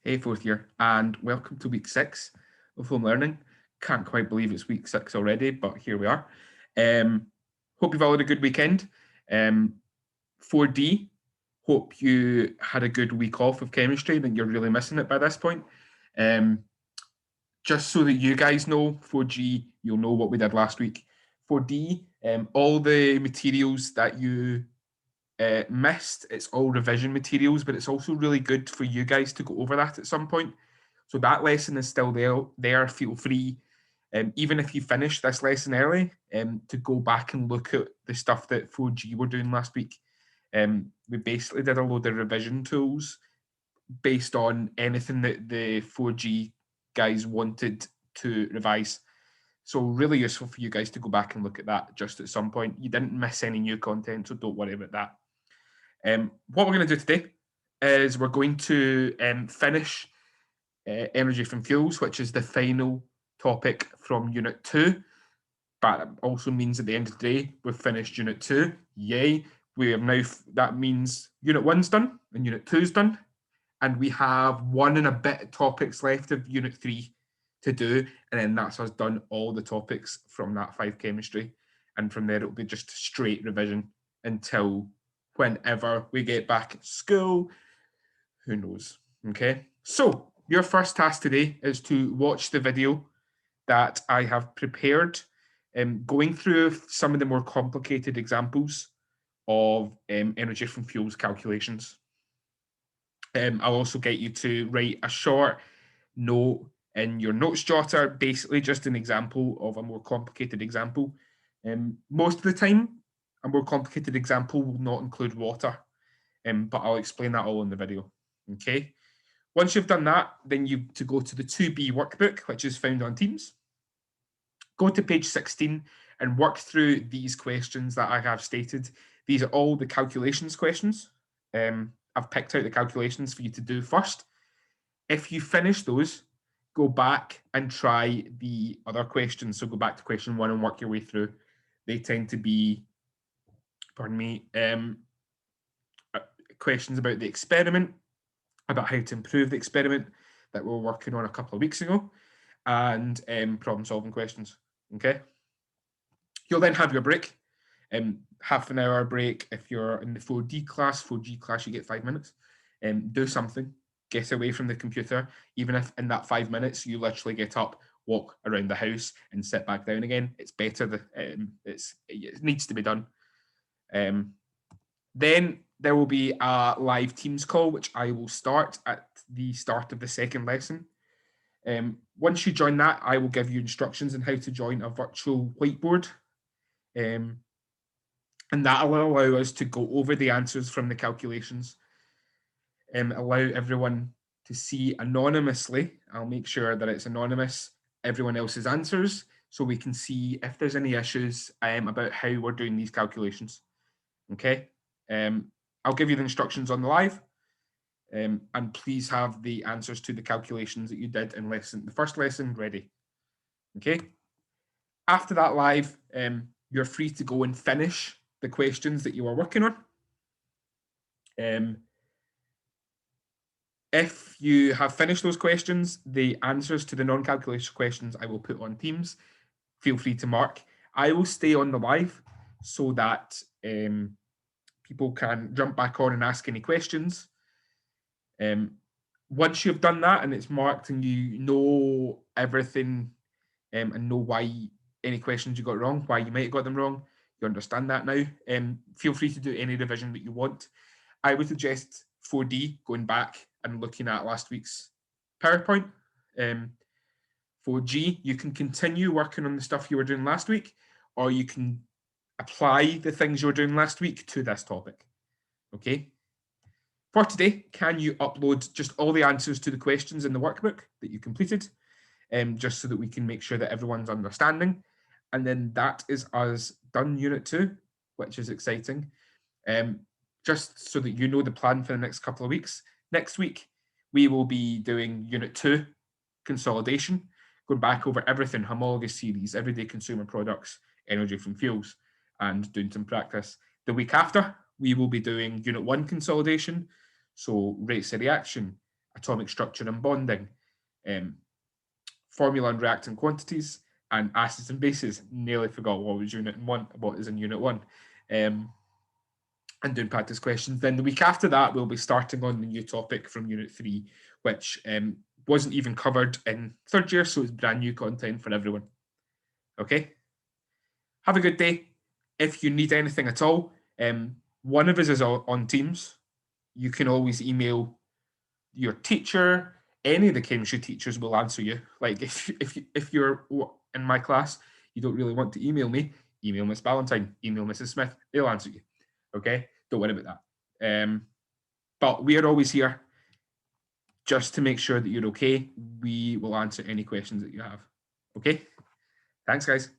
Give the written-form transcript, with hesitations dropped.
Hey, fourth year, and welcome to week 6 of home learning. Can't quite believe it's week 6 already, but here we are. Hope you've all had a good weekend. 4D, hope you had a good week off of chemistry, and you're really missing it by this point. Just so that you guys know, 4G, you'll know what we did last week. 4D, all the materials that you missed, it's all revision materials, but it's also really good for you guys to go over that at some point. So that lesson is still there. Feel free, even if you finish this lesson early, to go back and look at the stuff that 4G were doing last week. We basically did a load of revision tools based on anything that the 4G guys wanted to revise. So really useful for you guys to go back and look at that just at some point. You didn't miss any new content, so don't worry about that. What we're going to do today is we're going to finish energy from fuels, which is the final topic from Unit 2. But it also means at the end of the day, we've finished Unit 2. Yay. We have now, that means Unit 1's done and Unit 2's done. And we have 1 and a bit topics left of Unit 3 to do. And then that's us done all the topics from that 5 chemistry. And from there, it'll be just straight revision until whenever we get back at school. Who knows? Okay. So your first task today is to watch the video that I have prepared, going through some of the more complicated examples of energy from fuels calculations. I'll also get you to write a short note in your notes jotter, basically just an example of a more complicated example. Most of the time, a more complicated example will not include water, but I'll explain that all in the video. Okay. Once you've done that, then you to go to the 2B workbook, which is found on Teams. Go to page 16 and work through these questions that I have stated. These are all the calculations questions. I've picked out the calculations for you to do first. If you finish those, go back and try the other questions. So go back to question 1 and work your way through. They tend to be, pardon me, questions about the experiment, about how to improve the experiment that we were working on a couple of weeks ago, and problem solving questions. Okay. You'll then have your break, half an hour break. If you're in the 4D class, 4G class, you get 5 minutes. Do something, get away from the computer, even if in that 5 minutes you literally get up, walk around the house and sit back down again. It's better, it needs to be done. Then there will be a live Teams call, which I will start at the start of the second lesson. Once you join that, I will give you instructions on how to join a virtual whiteboard. And that will allow us to go over the answers from the calculations, allow everyone to see anonymously. I'll make sure that it's anonymous, everyone else's answers, so we can see if there's any issues about how we're doing these calculations. Okay. I'll give you the instructions on the live, and please have the answers to the calculations that you did in the first lesson ready. Okay. After that live, you're free to go and finish the questions that you are working on. If you have finished those questions, the answers to the non-calculation questions I will put on Teams. Feel free to mark. I will stay on the live so that people can jump back on and ask any questions. Once you've done that and it's marked and you know everything and know why any questions you got wrong, why you might have got them wrong, you understand that now, feel free to do any revision that you want. I would suggest 4D, going back and looking at last week's PowerPoint. 4G, you can continue working on the stuff you were doing last week, or you can apply the things you were doing last week to this topic. Okay. For today, can you upload just all the answers to the questions in the workbook that you completed, just so that we can make sure that everyone's understanding. And then that is us done Unit 2, which is exciting. Just so that you know the plan for the next couple of weeks. Next week, we will be doing Unit 2, consolidation, going back over everything, homologous series, everyday consumer products, energy from fuels, and doing some practice. The week after, we will be doing Unit 1 consolidation, so rates of reaction, atomic structure and bonding, formula and reactant quantities, and acids and bases. Nearly forgot what was unit 1, what is in unit 1. And doing practice questions. Then the week after that, we'll be starting on the new topic from unit 3, which wasn't even covered in third year, so it's brand new content for everyone. Okay? Have a good day. If you need anything at all, one of us is on Teams. You can always email your teacher. Any of the chemistry teachers will answer you. Like if you're in my class, you don't really want to email me, email Miss Ballantyne, email Mrs. Smith. They'll answer you. Okay? Don't worry about that. But we are always here just to make sure that you're okay. We will answer any questions that you have. Okay? Thanks, guys.